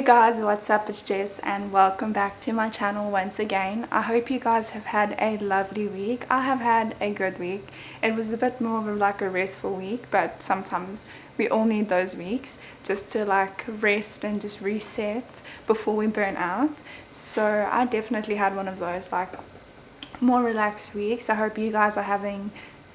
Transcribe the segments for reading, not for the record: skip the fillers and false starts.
guys, what's up? It's Jess and welcome back to my channel once again. I hope you guys have had a lovely week. I have had a good week. It was a bit more of like a restful week, but sometimes we all need those weeks just to like rest and just reset before we burn out. So I definitely had one of those like more relaxed weeks. I hope you guys are having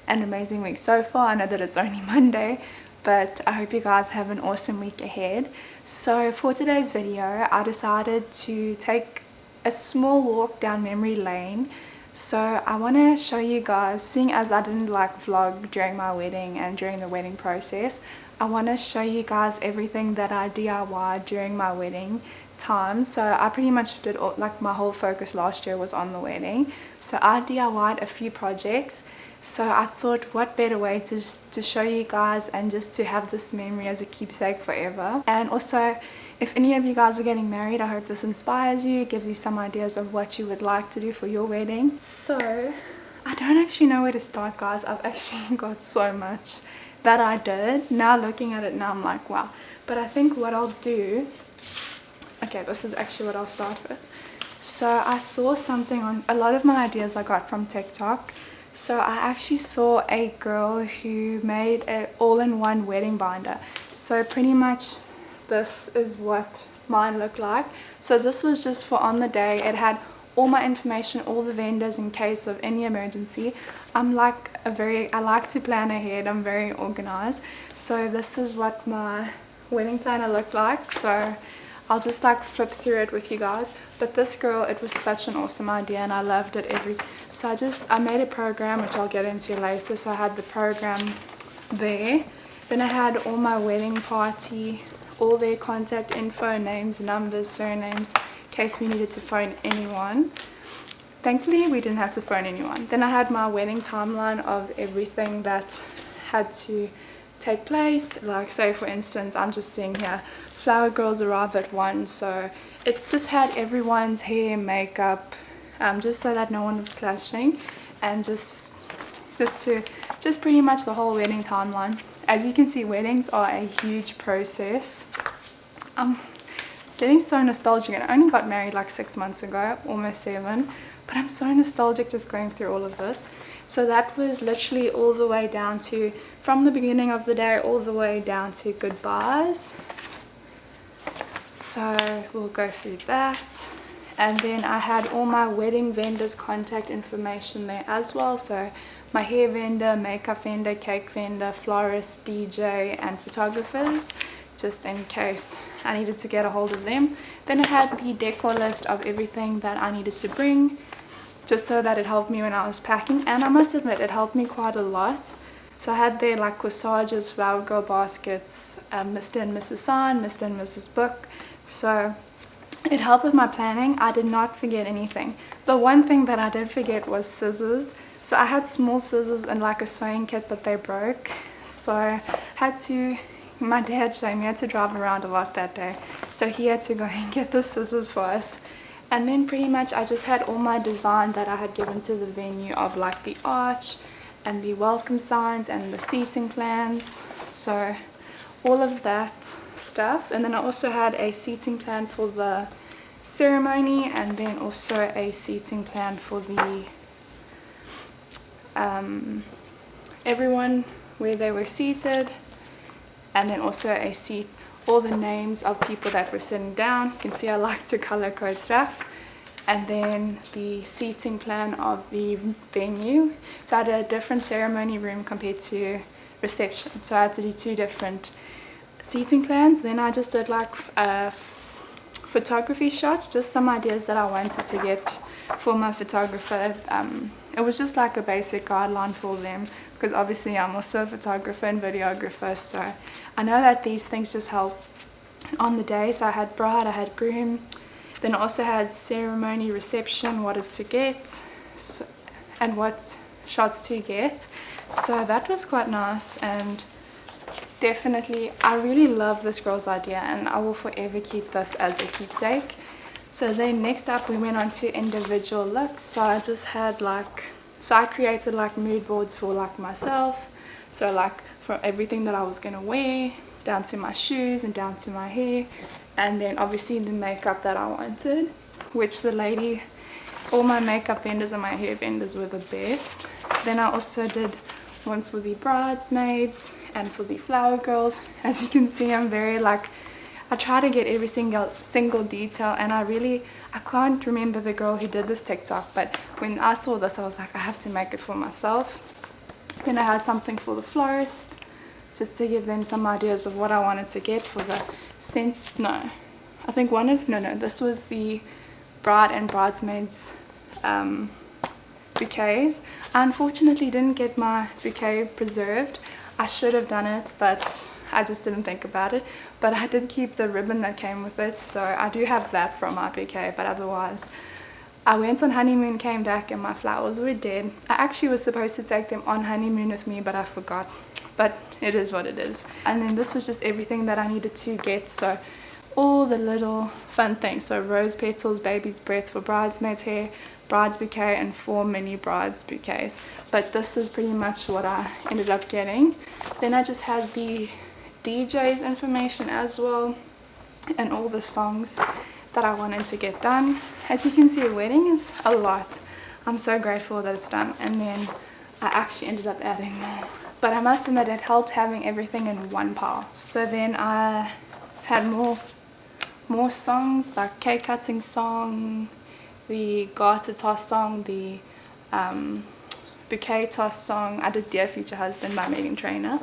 an amazing week so far. I know that it's only Monday, but I hope you guys have an awesome week ahead. So for today's video, I decided to take a small walk down memory lane. So I want to show you guys, seeing as I didn't like vlog during my wedding and during the wedding process, I want to show you guys everything that I DIY'd during my wedding time. So I pretty much did all, like my whole focus last year was on the wedding. So I DIY'd a few projects. So I thought, what better way to show you guys and just to have this memory as a keepsake forever. And also, if any of you guys are getting married, I hope this inspires you, gives you some ideas of what you would like to do for your wedding. So I don't actually know where to start, guys. I've actually got so much that I did. Now looking at it now, I'm like, wow. But I think what I'll do, okay, this is actually what I'll start with. So I saw something on, a lot of my ideas I got from Tik Tok. So I actually saw a girl who made an all-in-one wedding binder. So pretty much this is what mine looked like. So this was just for on the day. It had all my information, all the vendors in case of any emergency. I like to plan ahead. I'm very organized. So this is what my wedding planner looked like. So I'll just like flip through it with you guys. But this girl, it was such an awesome idea and I loved it. So I made a program which I'll get into later. So I had the program there. Then I had all my wedding party, all their contact info, names, numbers, surnames, in case we needed to phone anyone. Thankfully we didn't have to phone anyone. Then I had my wedding timeline of everything that had to take place. Like say for instance, I'm just seeing here, flower girls arrive at 1, so it just had everyone's hair, makeup, just so that no one was clashing, and just pretty much the whole wedding timeline. As you can see, weddings are a huge process. I'm getting so nostalgic, and I only got married like 6 months ago, almost 7, but I'm so nostalgic just going through all of this. So that was literally all the way down to, from the beginning of the day all the way down to goodbyes. So we'll go through that. And then I had all my wedding vendors contact information there as well. So my hair vendor, makeup vendor, cake vendor, florist, DJ and photographers, just in case I needed to get a hold of them. Then I had the decor list of everything that I needed to bring, just so that it helped me when I was packing. And I must admit, it helped me quite a lot. So I had there like corsages, flower girl baskets, Mr. and Mrs. Sign, Mr. and Mrs. Book. So it helped with my planning. I did not forget anything. The one thing that I did forget was scissors. So I had small scissors and like a sewing kit, but they broke. So I had to, my dad showed me, I had to drive around a lot that day. So he had to go and get the scissors for us. And then pretty much I just had all my design that I had given to the venue of like the arch and the welcome signs and the seating plans. So all of that stuff. And then I also had a seating plan for the ceremony, and then also a seating plan for the everyone where they were seated, and then also a seat, all the names of people that were sitting down. You can see I like to color code stuff. And then the seating plan of the venue. So I had a different ceremony room compared to reception. So I had to do 2 different seating plans. Then I just did like photography shots, just some ideas that I wanted to get for my photographer. It was just like a basic guideline for them, because obviously I'm also a photographer and videographer. So I know that these things just help on the day. So I had bride, I had groom. Then I also had ceremony, reception, what to get, so, and what shots to get. So that was quite nice, and definitely I really love this girl's idea, and I will forever keep this as a keepsake. So then next up we went on to individual looks. So I just had like, so I created like mood boards for like myself. So like for everything that I was gonna wear, down to my shoes and down to my hair, and then obviously the makeup that I wanted, which the lady, all my makeup vendors and my hair vendors were the best. Then I also did one for the bridesmaids and for the flower girls. As you can see, I'm very like, I try to get every single detail, and I can't remember the girl who did this TikTok, but when I saw this I was like, I have to make it for myself. Then I had something for the florist, just to give them some ideas of what I wanted to get for the scent. This was the bride and bridesmaids bouquets. I unfortunately didn't get my bouquet preserved. I should have done it, but I just didn't think about it. But I did keep the ribbon that came with it, so I do have that from my bouquet. But otherwise, I went on honeymoon, came back, and my flowers were dead. I actually was supposed to take them on honeymoon with me, but I forgot. But it is what it is. And then this was just everything that I needed to get, so all the little fun things. So rose petals, baby's breath for bridesmaids' hair, bride's bouquet, and 4 mini brides bouquets. But this is pretty much what I ended up getting. Then I just had the DJ's information as well, and all the songs that I wanted to get done. As you can see, a wedding is a lot. I'm so grateful that it's done. And then I actually ended up adding more, but I must admit it helped having everything in one pile. So then I had more songs, like cake cutting song, the garter toss song, the bouquet toss song. I did Dear Future Husband by Megan Trainor,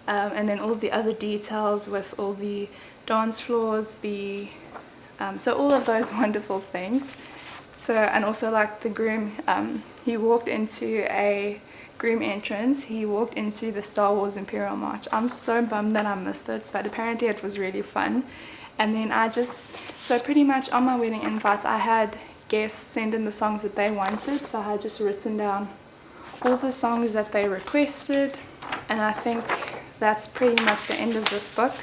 and then all the other details with all the dance floors, so all of those wonderful things. So, and also like the groom, he walked into a groom entrance, he walked into the Star Wars Imperial March. I'm so bummed that I missed it, but apparently it was really fun. And then so pretty much on my wedding invites, I had guests send in the songs that they wanted, so I had just written down all the songs that they requested, and I think that's pretty much the end of this book.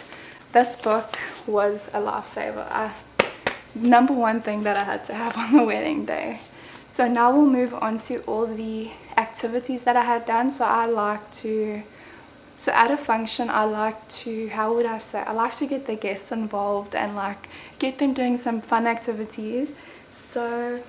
This book was a lifesaver. Number one thing that I had to have on the wedding day. So now we'll move on to all the activities that I had done. So at a function, I like to get the guests involved and like get them doing some fun activities. So,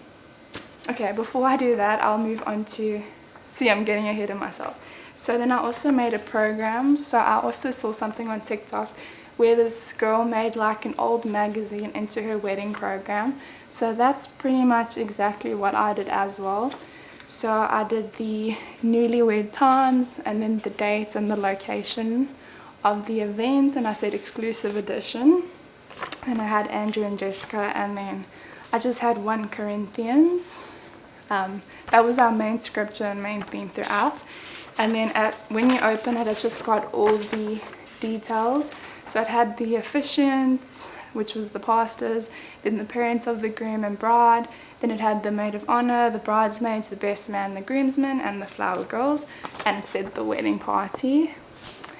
okay, before I do that, I'll move on to, see, I'm getting ahead of myself. So then I also made a program. So I also saw something on TikTok where this girl made like an old magazine into her wedding program. So that's pretty much exactly what I did as well. So I did the newlywed times, and then the date and the location of the event, and I said exclusive edition. And I had Andrew and Jessica, and then I just had 1 Corinthians. That was our main scripture and main theme throughout. And then when you open it, it's just got all the details. So it had the officiants, which was the pastors, then the parents of the groom and bride, then it had the maid of honor, the bridesmaids, the best man, the groomsmen, and the flower girls, and it said the wedding party.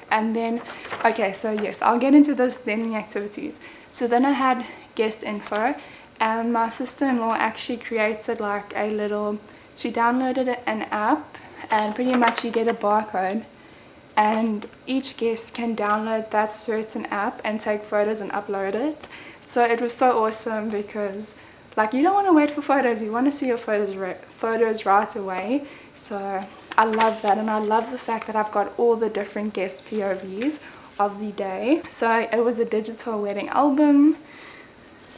And then, okay, so yes, I'll get into those then the activities. So then I had guest info, and my sister-in-law actually created like she downloaded an app, and pretty much you get a barcode, and each guest can download that certain app and take photos and upload it. So it was so awesome because like you don't want to wait for photos, you want to see your photos right away. So I love that, and I love the fact that I've got all the different guest POVs of the day. So it was a digital wedding album,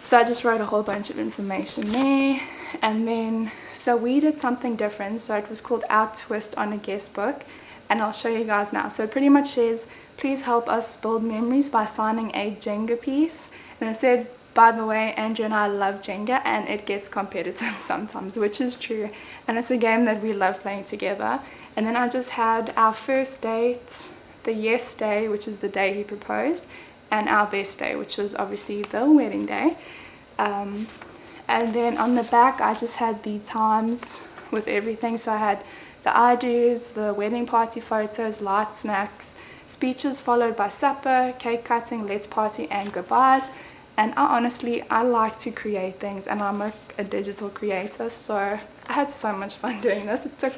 so I just wrote a whole bunch of information there. And then so we did something different, so it was called Our Twist on a Guest Book, and I'll show you guys now. So it pretty much says, please help us build memories by signing a Jenga piece. And it said, by the way, Andrew and I love Jenga, and it gets competitive sometimes, which is true. And it's a game that we love playing together. And then I just had our first date, the yes day, which is the day he proposed, and our best day, which was obviously the wedding day. And then on the back, I just had the times with everything. So I had the I-do's, the wedding party photos, light snacks, speeches followed by supper, cake cutting, let's party, and goodbyes. And I like to create things, and I'm a digital creator, so I had so much fun doing this. It took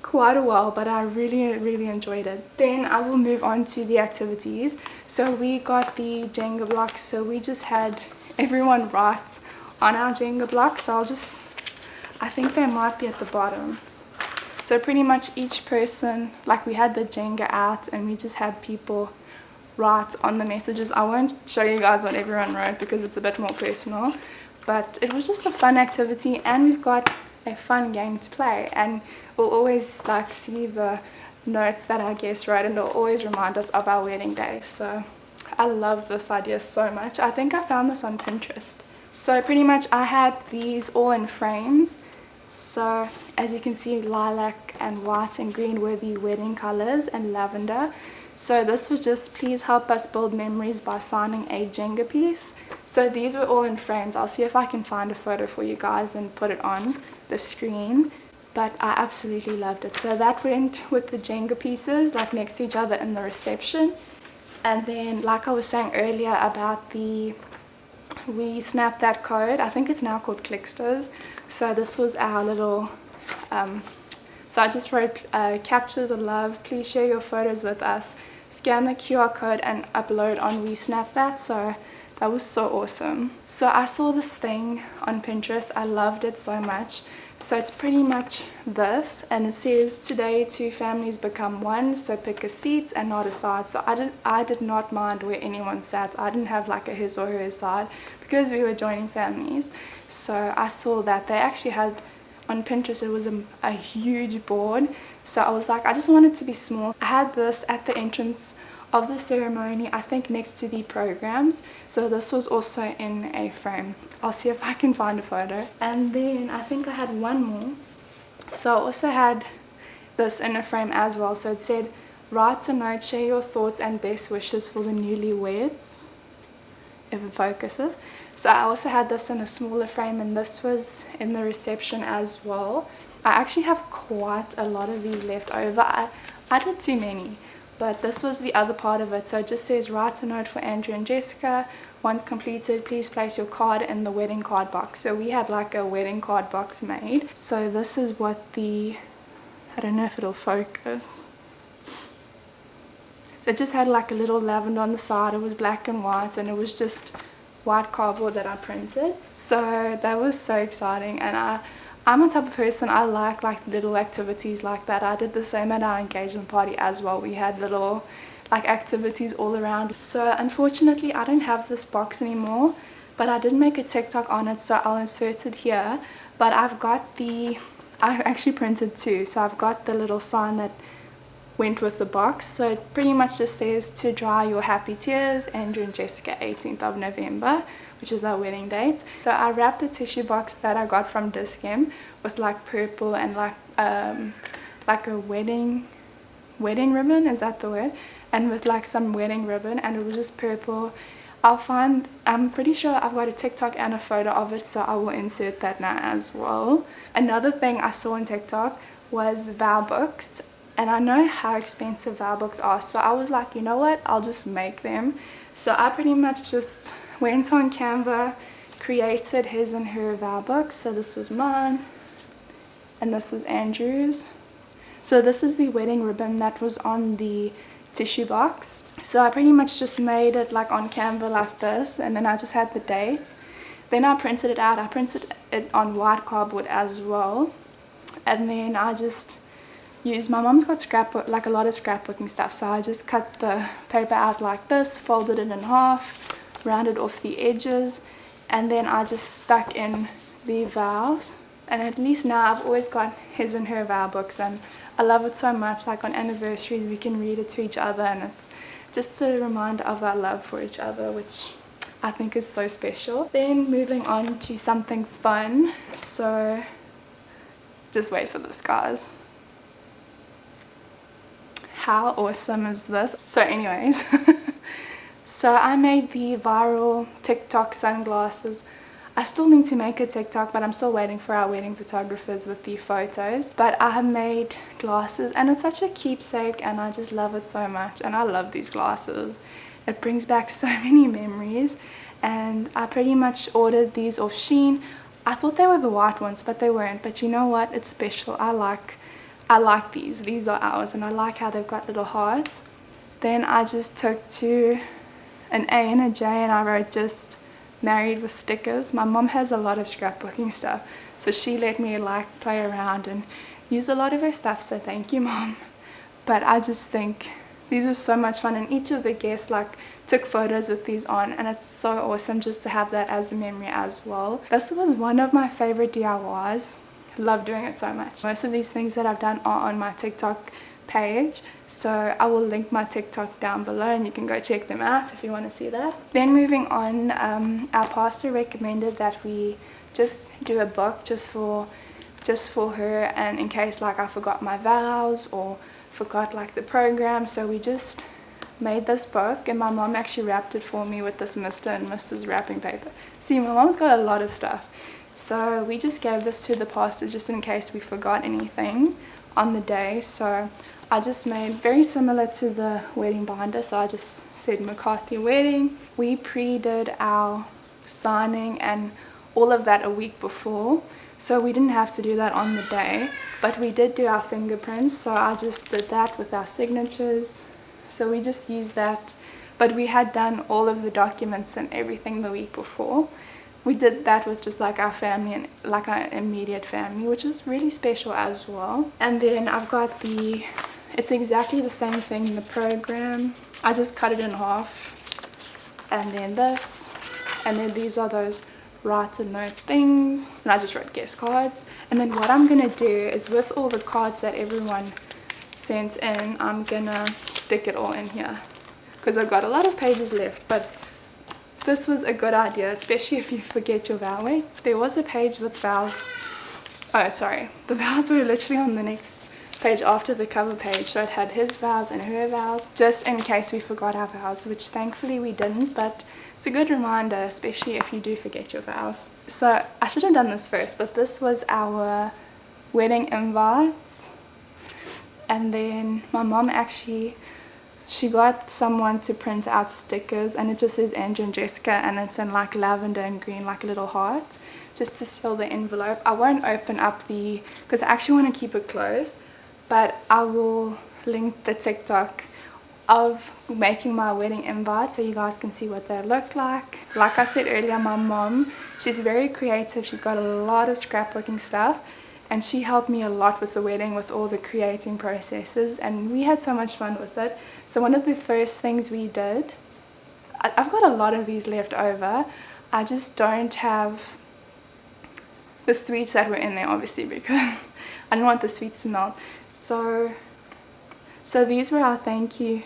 quite a while, but I really enjoyed it. Then I will move on to the activities. So we got the Jenga blocks, so we just had everyone write on our Jenga blocks. So I think they might be at the bottom. So pretty much each person, like we had the Jenga out and we just had people write on the messages. I won't show you guys what everyone wrote because it's a bit more personal, but it was just a fun activity, and we've got a fun game to play, and we'll always like see the notes that our guests wrote, and it'll always remind us of our wedding day. So I love this idea so much. I think I found this on Pinterest. So pretty much I had these all in frames. So as you can see, lilac and white and green were the wedding colors, and lavender. So this was just, please help us build memories by signing a Jenga piece. So these were all in frames. I'll see if I can find a photo for you guys and put it on the screen. But I absolutely loved it. So that went with the Jenga pieces, like next to each other in the reception. And then, like I was saying earlier about we snapped that code. I think it's now called Clicksters. So this was our little, so I just wrote, capture the love, please share your photos with us, scan the QR code and upload on We Snap That. So that was so awesome. So I saw this thing on Pinterest. I loved it so much. So it's pretty much this, and it says, today two families become one, so pick a seat and not a side. So I did not mind where anyone sat. I didn't have like a his or her side because we were joining families. So I saw that they actually had on Pinterest, it was a huge board. So I was like, I just want it to be small. I had this at the entrance of the ceremony, I think next to the programs. So this was also in a frame. I'll see if I can find a photo. And then I think I had one more. So I also had this in a frame as well. So it said, write a note, share your thoughts and best wishes for the newlyweds, if it focuses. So I also had this in a smaller frame, and this was in the reception as well. I actually have quite a lot of these left over. I did too many, but this was the other part of it. So it just says, write a note for Andrew and Jessica. Once completed, please place your card in the wedding card box. So we had like a wedding card box made. So this is what I don't know if it'll focus. So it just had like a little lavender on the side. It was black and white, and it was just white cardboard that I printed. So that was so exciting, and I'm a type of person, I like little activities like that. I did the same at our engagement party as well. We had little like activities all around. So unfortunately I don't have this box anymore, but I did make a TikTok on it, so I'll insert it here. But I actually printed two, so I've got the little sign that went with the box. So it pretty much just says, to dry your happy tears, Andrew and Jessica, 18th of November, which is our wedding date. So I wrapped a tissue box that I got from Discam with like purple and like a wedding ribbon, is that the word? And with like some wedding ribbon, and it was just purple. I'm pretty sure I've got a TikTok and a photo of it, so I will insert that now as well. Another thing I saw on TikTok was vow books. And I know how expensive vow books are, so I was like, you know what, I'll just make them. So I pretty much just went on Canva, created his and her vow books. So this was mine, and this was Andrew's. So this is the wedding ribbon that was on the tissue box. So I pretty much just made it like on Canva like this, and then I just had the date. Then I printed it out. I printed it on white cardboard as well, and then I just my mom's got scrapbook, like a lot of scrapbooking stuff, so I just cut the paper out like this, folded it in half, rounded off the edges, and then I just stuck in the vows. And at least now I've always got his and her vow books, and I love it so much. Like on anniversaries we can read it to each other, and it's just a reminder of our love for each other, which I think is so special. Then moving on to something fun, so just wait for this, guys. How awesome is this? So anyways, so I made the viral TikTok sunglasses. I still need to make a TikTok, but I'm still waiting for our wedding photographers with the photos. But I have made glasses, and it's such a keepsake, and I just love it so much. And I love these glasses. It brings back so many memories. And I pretty much ordered these off Shein. I thought they were the white ones, but they weren't. But you know what? It's special. I I like these are ours, and I like how they've got little hearts. Then I just took to an A and a J and I wrote just married with stickers. My mom has a lot of scrapbooking stuff, so she let me like play around and use a lot of her stuff, so thank you, Mom. But I just think these are so much fun, and each of the guests like took photos with these on, and it's so awesome just to have that as a memory as well. This was one of my favorite DIYs. Love doing it so much. Most of these things that I've done are on my TikTok page, so I will link my TikTok down below and you can go check them out if you want to see that. Then moving on, our pastor recommended that we just do a book just for her, and in case like I forgot my vows or forgot like the program, so we just made this book, and my mom actually wrapped it for me with this Mr. and Mrs. wrapping paper. See, my mom's got a lot of stuff, so we just gave this to the pastor just in case we forgot anything on the day. So I just made very similar to the wedding binder, so I just said McCarthy wedding. We pre-did our signing and all of that a week before, so we didn't have to do that on the day, but we did do our fingerprints, so I just did that with our signatures. So we just used that, but we had done all of the documents and everything the week before. We did that with just like our family and like our immediate family, which was really special as well. And then I've got it's exactly the same thing in the program. I just cut it in half, and then this, and then these are those write a note things, and I just wrote guest cards. And then what I'm gonna do is with all the cards that everyone sent in, I'm gonna stick it all in here because I've got a lot of pages left. But this was a good idea, especially if you forget your vow. Wait, there was a page with vows. Oh, sorry, the vows were literally on the next page after the cover page, so it had his vows and her vows, just in case we forgot our vows, which thankfully we didn't, but it's a good reminder, especially if you do forget your vows. So I should have done this first, but this was our wedding invites. And then my mom actually, she got someone to print out stickers, and it just says Andrew and Jessica, and it's in like lavender and green, like a little heart, just to seal the envelope. I won't open up because I actually want to keep it closed, but I will link the TikTok of making my wedding invite so you guys can see what they look like. Like I said earlier, my mom, she's very creative. She's got a lot of scrapbooking stuff, and she helped me a lot with the wedding, with all the creating processes, and we had so much fun with it. So one of the first things we did, I've got a lot of these left over. I just don't have the sweets that were in there, obviously, because I didn't want the sweets to melt. So these were our thank you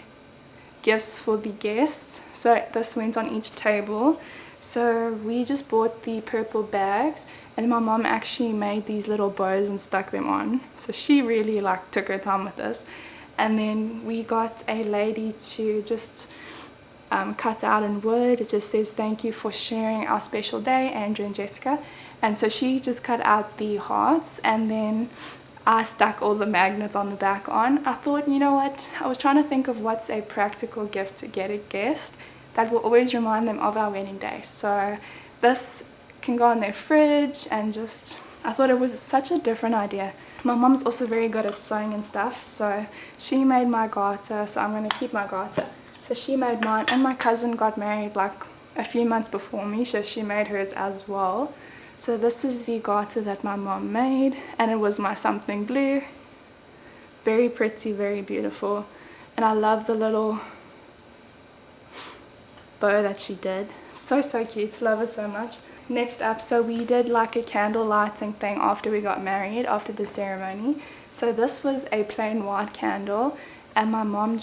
gifts for the guests. So this went on each table. So we just bought the purple bags, and my mom actually made these little bows and stuck them on. So she really like took her time with this. And then we got a lady to just cut out in wood. It just says thank you for sharing our special day, Andrew and Jessica. And so she just cut out the hearts, and then I stuck all the magnets on the back on. I thought, you know what, I was trying to think of what's a practical gift to get a guest that will always remind them of our wedding day. So this can go in their fridge, and just, I thought it was such a different idea. My mom's also very good at sewing and stuff, so she made my garter, so I'm going to keep my garter. So she made mine, and my cousin got married like a few months before me, so she made hers as well. So this is the garter that my mom made, and it was my something blue. Very pretty, very beautiful, and I love the little bow that she did. So cute, love it so much. Next up, so we did like a candle lighting thing after we got married, after the ceremony. So this was a plain white candle, and my mom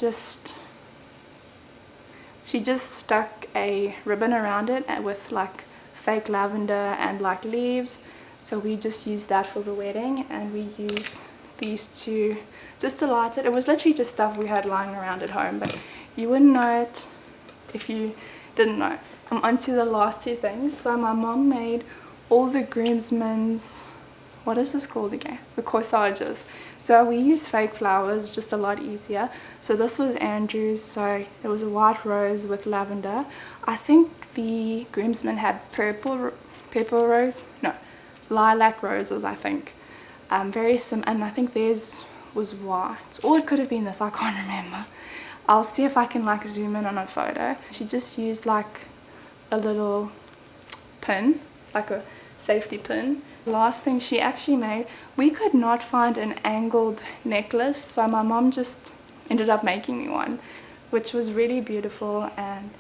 she just stuck a ribbon around it with like fake lavender and like leaves. So we just used that for the wedding, and we used these two just to light it. It was literally just stuff we had lying around at home, but you wouldn't know it if you didn't know. I'm on to the last two things. So my mom made all the groomsmen's, what is this called again? The corsages. So we used fake flowers, just a lot easier. So this was Andrew's, so it was a white rose with lavender. I think the groomsmen had lilac roses, I think. And I think theirs was white, or it could have been this, I can't remember. I'll see if I can like zoom in on a photo. She just used like a little pin, like a safety pin. Last thing she actually made, we could not find an angled necklace, so my mom just ended up making me one, which was really beautiful and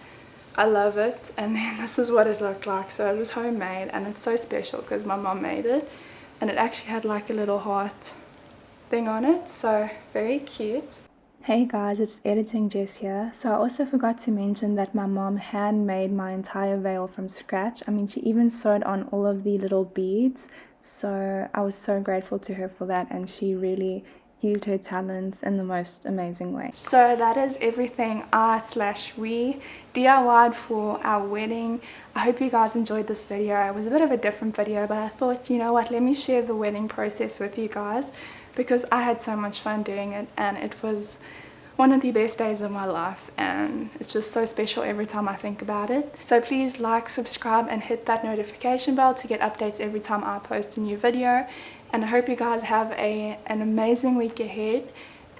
I love it. And then this is what it looked like. So it was homemade and it's so special because my mom made it, and it actually had like a little heart thing on it, so very cute. Hey guys, it's editing Jess here. So I also forgot to mention that my mom handmade my entire veil from scratch. I mean, she even sewed on all of the little beads, so I was so grateful to her for that, and she really used her talents in the most amazing way. So that is everything we DIY'd for our wedding. I hope you guys enjoyed this video. It was a bit of a different video, but I thought, you know what, let me share the wedding process with you guys, because I had so much fun doing it and it was one of the best days of my life, and it's just so special every time I think about it. So please like, subscribe and hit that notification bell to get updates every time I post a new video. And I hope you guys have an amazing week ahead,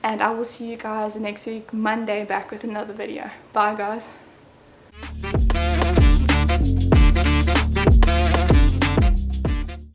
and I will see you guys next week Monday back with another video. Bye guys.